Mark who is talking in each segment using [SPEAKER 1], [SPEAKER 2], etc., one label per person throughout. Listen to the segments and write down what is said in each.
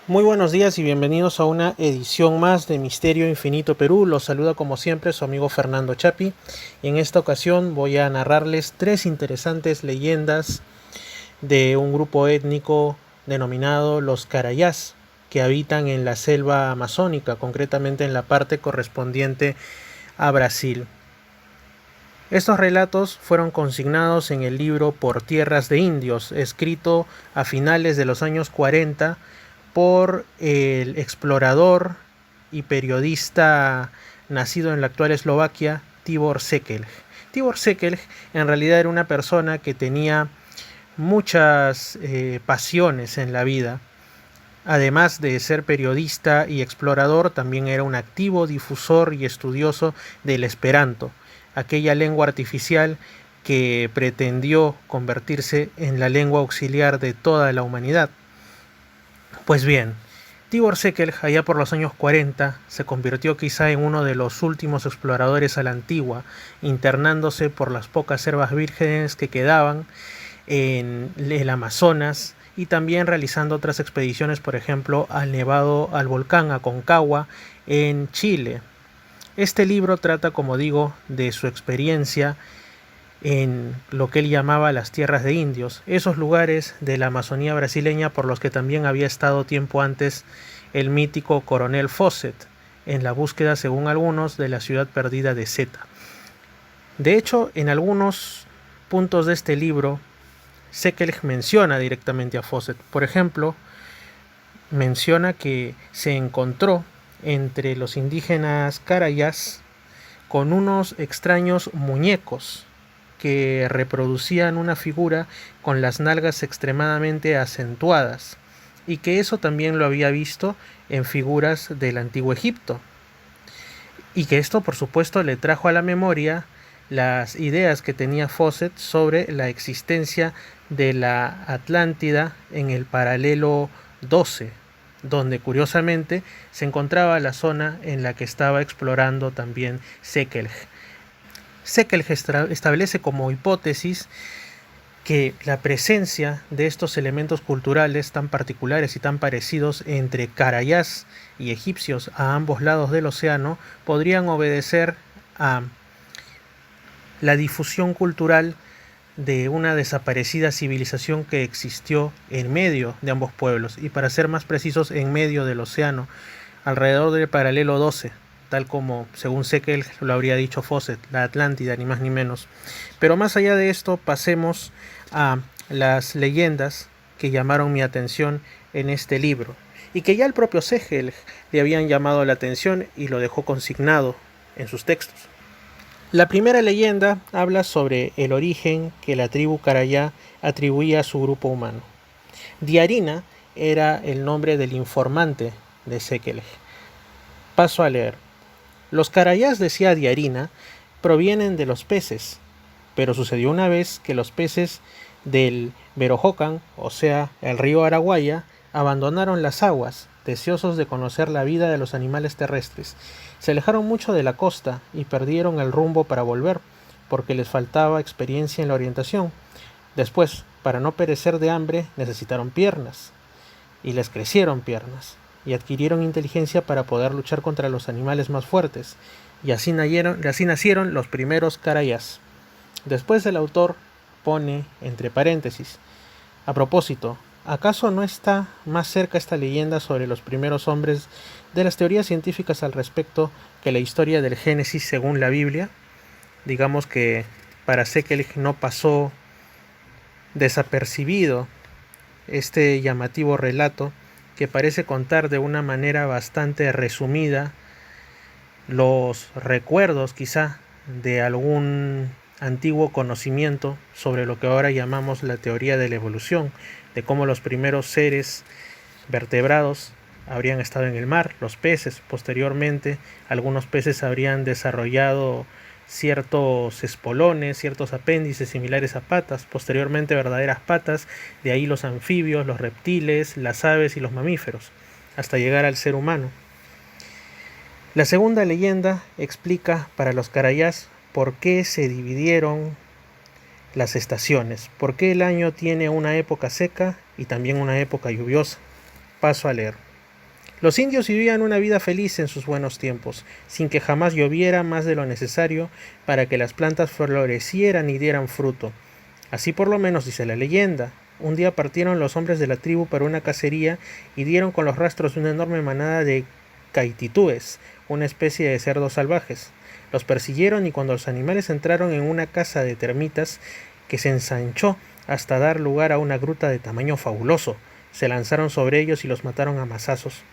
[SPEAKER 1] Muy buenos días y bienvenidos a una edición más de Misterio Infinito Perú. Los saluda como siempre su amigo Fernando Chapi. Y en esta ocasión voy a narrarles tres interesantes leyendas de un grupo étnico denominado los Carayás, que habitan en la selva amazónica, concretamente en la parte correspondiente a Brasil. Estos relatos fueron consignados en el libro Por Tierras de Indios, escrito a finales de los años 40 por el explorador y periodista nacido en la actual Eslovaquia, Tibor Sekelj. Tibor Sekelj en realidad era una persona que tenía muchas pasiones en la vida. Además de ser periodista y explorador, también era un activo difusor y estudioso del Esperanto, aquella lengua artificial que pretendió convertirse en la lengua auxiliar de toda la humanidad. Pues bien, Tibor Sekelj, allá por los años 40, se convirtió quizá en uno de los últimos exploradores a la antigua, internándose por las pocas selvas vírgenes que quedaban en el Amazonas y también realizando otras expediciones, por ejemplo, al Nevado, al volcán Aconcagua en Chile. Este libro trata, como digo, de su experiencia en lo que él llamaba las tierras de indios, esos lugares de la Amazonía brasileña por los que también había estado tiempo antes el mítico coronel Fawcett, en la búsqueda, según algunos, de la ciudad perdida de Zeta. De hecho, en algunos puntos de este libro, Sekelj menciona directamente a Fawcett. Por ejemplo, menciona que se encontró entre los indígenas Carayás con unos extraños muñecos que reproducían una figura con las nalgas extremadamente acentuadas, y que eso también lo había visto en figuras del antiguo Egipto, y que esto por supuesto le trajo a la memoria las ideas que tenía Fawcett sobre la existencia de la Atlántida en el paralelo 12, donde curiosamente se encontraba la zona en la que estaba explorando también Sekelj. Sekelj establece como hipótesis que la presencia de estos elementos culturales tan particulares y tan parecidos entre Carayás y egipcios a ambos lados del océano podrían obedecer a la difusión cultural de una desaparecida civilización que existió en medio de ambos pueblos, y para ser más precisos, en medio del océano, alrededor del paralelo 12, tal como, según Sekelj, lo habría dicho Fawcett, la Atlántida, ni más ni menos. Pero más allá de esto, pasemos a las leyendas que llamaron mi atención en este libro, y que ya el propio Sekelj le habían llamado la atención y lo dejó consignado en sus textos. La primera leyenda habla sobre el origen que la tribu Carayá atribuía a su grupo humano. Diarina era el nombre del informante de Sekelj. Paso a leer. Los Carayás, decía Diarina, provienen de los peces, pero sucedió una vez que los peces del Verohocan, o sea, el río Araguaia, abandonaron las aguas, deseosos de conocer la vida de los animales terrestres. Se alejaron mucho de la costa y perdieron el rumbo para volver, porque les faltaba experiencia en la orientación. Después, para no perecer de hambre, necesitaron piernas, y les crecieron piernas, y adquirieron inteligencia para poder luchar contra los animales más fuertes, y así nacieron los primeros Carayás. Después el autor pone entre paréntesis: a propósito, ¿acaso no está más cerca esta leyenda sobre los primeros hombres de las teorías científicas al respecto que la historia del Génesis según la Biblia? Digamos que para Sekelj no pasó desapercibido este llamativo relato, que parece contar de una manera bastante resumida los recuerdos quizá de algún antiguo conocimiento sobre lo que ahora llamamos la teoría de la evolución, de cómo los primeros seres vertebrados habrían estado en el mar, los peces. Posteriormente, algunos peces habrían desarrollado ciertos espolones, ciertos apéndices similares a patas, posteriormente verdaderas patas, de ahí los anfibios, los reptiles, las aves y los mamíferos, hasta llegar al ser humano. La segunda leyenda explica para los Carayás por qué se dividieron las estaciones, por qué el año tiene una época seca y también una época lluviosa. Paso a leer. Los indios vivían una vida feliz en sus buenos tiempos, sin que jamás lloviera más de lo necesario para que las plantas florecieran y dieran fruto. Así por lo menos dice la leyenda. Un día partieron los hombres de la tribu para una cacería y dieron con los rastros de una enorme manada de caititúes, una especie de cerdos salvajes. Los persiguieron y cuando los animales entraron en una casa de termitas que se ensanchó hasta dar lugar a una gruta de tamaño fabuloso, se lanzaron sobre ellos y los mataron a mazazos.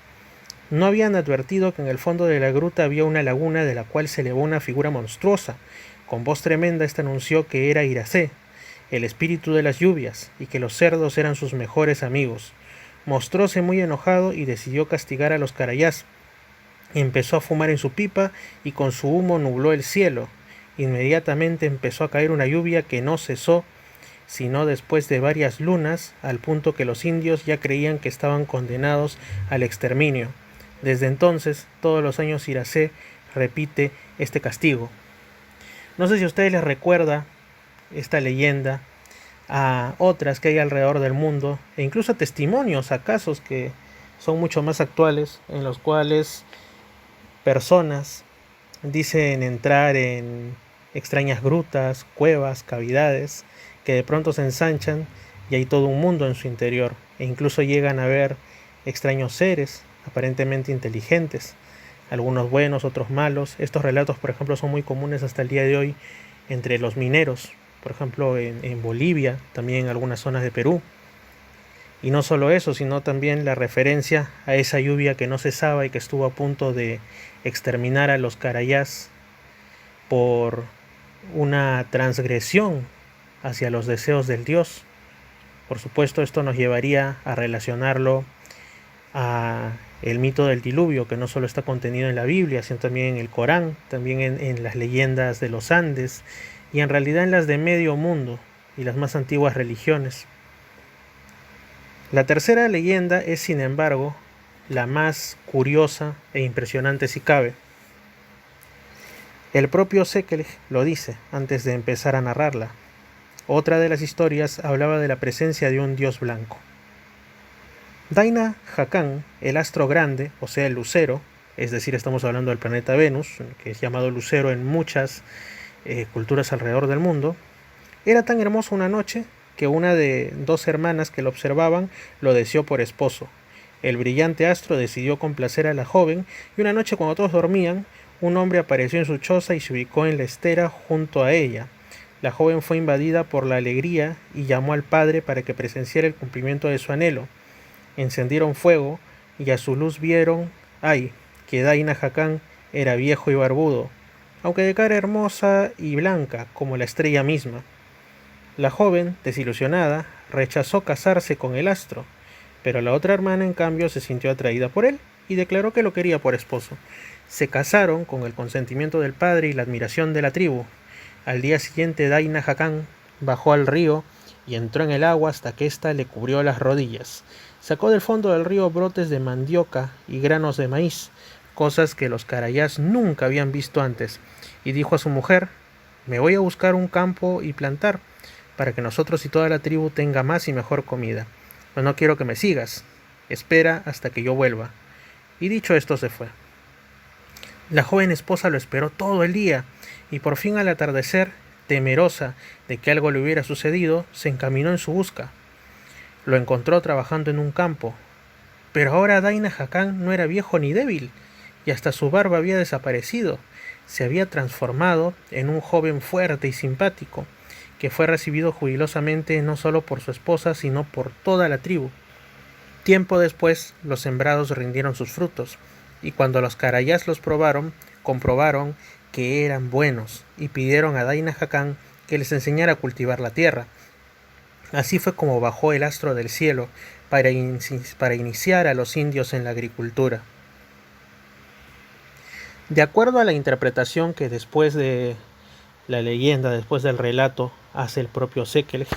[SPEAKER 1] No habían advertido que en el fondo de la gruta había una laguna de la cual se elevó una figura monstruosa. Con voz tremenda ésta anunció que era Iracé, el espíritu de las lluvias, y que los cerdos eran sus mejores amigos. Mostróse muy enojado y decidió castigar a los carayás. Empezó a fumar en su pipa y con su humo nubló el cielo. Inmediatamente empezó a caer una lluvia que no cesó sino después de varias lunas, al punto que los indios ya creían que estaban condenados al exterminio. Desde entonces, todos los años Iracé repite este castigo. No sé si a ustedes les recuerda esta leyenda a otras que hay alrededor del mundo, e incluso a testimonios, a casos que son mucho más actuales, en los cuales personas dicen entrar en extrañas grutas, cuevas, cavidades, que de pronto se ensanchan y hay todo un mundo en su interior, e incluso llegan a ver extraños seres, aparentemente inteligentes, algunos buenos, otros malos. Estos relatos, por ejemplo, son muy comunes hasta el día de hoy entre los mineros, por ejemplo en Bolivia, también en algunas zonas de Perú. Y no solo eso, sino también la referencia a esa lluvia que no cesaba y que estuvo a punto de exterminar a los carayás por una transgresión hacia los deseos del Dios. Por supuesto, esto nos llevaría a relacionarlo a el mito del diluvio, que no solo está contenido en la Biblia, sino también en el Corán, también en las leyendas de los Andes y en realidad en las de medio mundo y las más antiguas religiones. La tercera leyenda es, sin embargo, la más curiosa e impresionante si cabe. El propio Sekelig lo dice antes de empezar a narrarla. Otra de las historias hablaba de la presencia de un dios blanco. Daina Hakan, el astro grande, o sea el lucero, es decir, estamos hablando del planeta Venus, que es llamado lucero en muchas culturas alrededor del mundo, era tan hermoso una noche que una de dos hermanas que lo observaban lo deseó por esposo. El brillante astro decidió complacer a la joven y una noche cuando todos dormían, un hombre apareció en su choza y se ubicó en la estera junto a ella. La joven fue invadida por la alegría y llamó al padre para que presenciara el cumplimiento de su anhelo. Encendieron fuego y a su luz vieron, que Daina Hakan era viejo y barbudo, aunque de cara hermosa y blanca como la estrella misma. La joven, desilusionada, rechazó casarse con el astro, pero la otra hermana en cambio se sintió atraída por él y declaró que lo quería por esposo. Se casaron con el consentimiento del padre y la admiración de la tribu. Al día siguiente Daina Hakan bajó al río y entró en el agua hasta que ésta le cubrió las rodillas. Sacó del fondo del río brotes de mandioca y granos de maíz, cosas que los carayás nunca habían visto antes, y dijo a su mujer: «Me voy a buscar un campo y plantar, para que nosotros y toda la tribu tenga más y mejor comida. Pero no quiero que me sigas. Espera hasta que yo vuelva». Y dicho esto se fue. La joven esposa lo esperó todo el día, y por fin al atardecer, temerosa de que algo le hubiera sucedido, se encaminó en su busca. Lo encontró trabajando en un campo, pero ahora Daina Hakan no era viejo ni débil, y hasta su barba había desaparecido. Se había transformado en un joven fuerte y simpático, que fue recibido jubilosamente no solo por su esposa, sino por toda la tribu. Tiempo después, los sembrados rindieron sus frutos, y cuando los carayás los probaron, comprobaron que eran buenos, y pidieron a Daina Hakan que les enseñara a cultivar la tierra. Así fue como bajó el astro del cielo para iniciar a los indios en la agricultura. De acuerdo a la interpretación que después de la leyenda, después del relato, hace el propio Sekelig,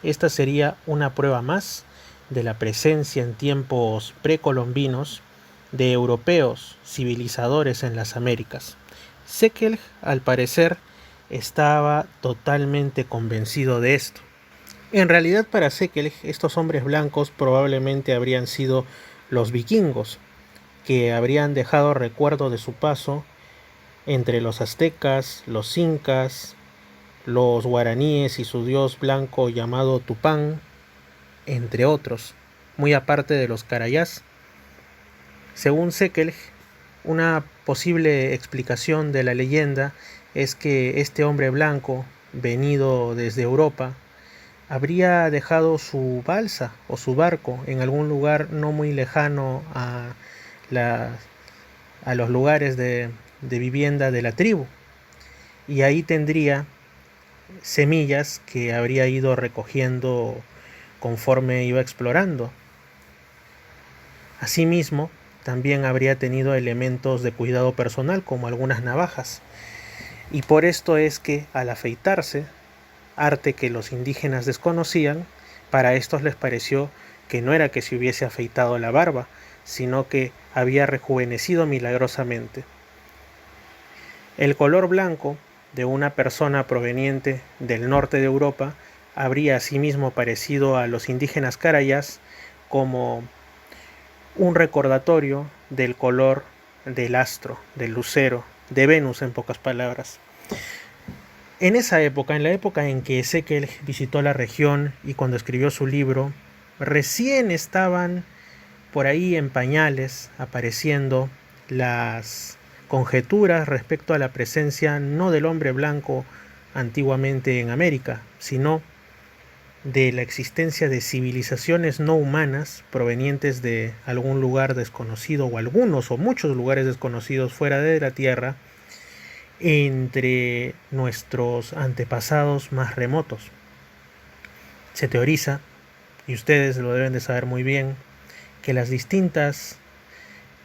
[SPEAKER 1] esta sería una prueba más de la presencia en tiempos precolombinos de europeos civilizadores en las Américas. Sekelig, al parecer, estaba totalmente convencido de esto. En realidad, para Sekelig, estos hombres blancos probablemente habrían sido los vikingos, que habrían dejado recuerdo de su paso entre los aztecas, los incas, los guaraníes y su dios blanco llamado Tupán, entre otros, muy aparte de los carayás. Según Sekelig, una posible explicación de la leyenda es que este hombre blanco, venido desde Europa, habría dejado su balsa o su barco en algún lugar no muy lejano a los lugares de vivienda de la tribu, y ahí tendría semillas que habría ido recogiendo conforme iba explorando. Asimismo, también habría tenido elementos de cuidado personal como algunas navajas, y por esto es que al afeitarse, arte que los indígenas desconocían, para estos les pareció que no era que se hubiese afeitado la barba, sino que había rejuvenecido milagrosamente. El color blanco de una persona proveniente del norte de Europa habría asimismo parecido a los indígenas carayás como un recordatorio del color del astro, del lucero, de Venus en pocas palabras. En esa época, en la época en que Sekelig visitó la región y cuando escribió su libro, recién estaban por ahí en pañales apareciendo las conjeturas respecto a la presencia no del hombre blanco antiguamente en América, sino de la existencia de civilizaciones no humanas provenientes de algún lugar desconocido o algunos o muchos lugares desconocidos fuera de la Tierra entre nuestros antepasados más remotos. Se teoriza, y ustedes lo deben de saber muy bien, que las distintas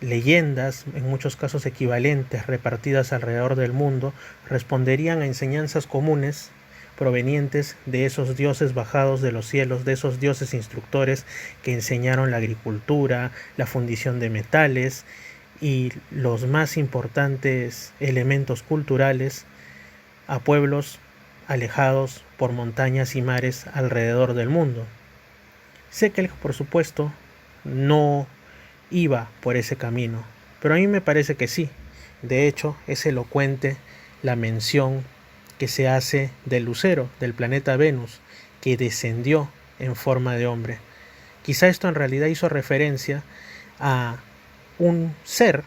[SPEAKER 1] leyendas, en muchos casos equivalentes, repartidas alrededor del mundo, responderían a enseñanzas comunes provenientes de esos dioses bajados de los cielos, de esos dioses instructores que enseñaron la agricultura, la fundición de metales y los más importantes elementos culturales a pueblos alejados por montañas y mares alrededor del mundo. Sekelig, por supuesto, no iba por ese camino, pero a mí me parece que sí. De hecho, es elocuente la mención que se hace del lucero, del planeta Venus, que descendió en forma de hombre. Quizá esto en realidad hizo referencia a un ser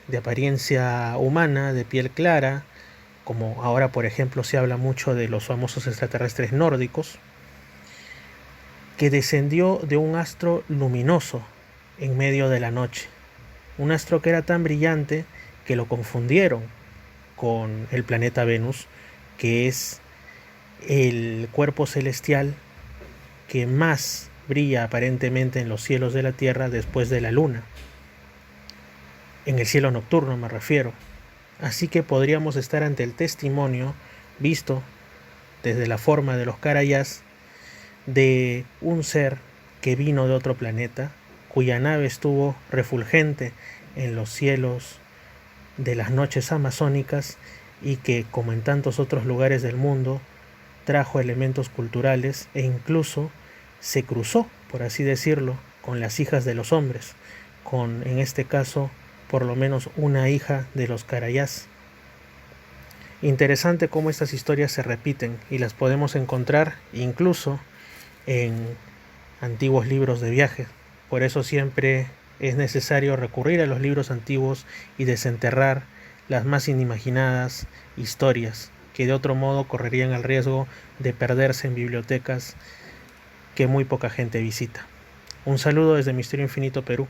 [SPEAKER 1] de apariencia humana, de piel clara, como ahora por ejemplo se habla mucho de los famosos extraterrestres nórdicos, que descendió de un astro luminoso en medio de la noche. Un astro que era tan brillante que lo confundieron con el planeta Venus, que es el cuerpo celestial que más brilla aparentemente en los cielos de la Tierra después de la Luna. En el cielo nocturno me refiero. Así que podríamos estar ante el testimonio, visto desde la forma de los carayás, de un ser que vino de otro planeta, cuya nave estuvo refulgente en los cielos de las noches amazónicas y que, como en tantos otros lugares del mundo, trajo elementos culturales e incluso se cruzó, por así decirlo, con las hijas de los hombres, con, en este caso, por lo menos una hija de los carayás. Interesante cómo estas historias se repiten y las podemos encontrar incluso en antiguos libros de viaje. Por eso siempre es necesario recurrir a los libros antiguos y desenterrar las más inimaginadas historias que de otro modo correrían el riesgo de perderse en bibliotecas que muy poca gente visita. Un saludo desde Misterio Infinito, Perú.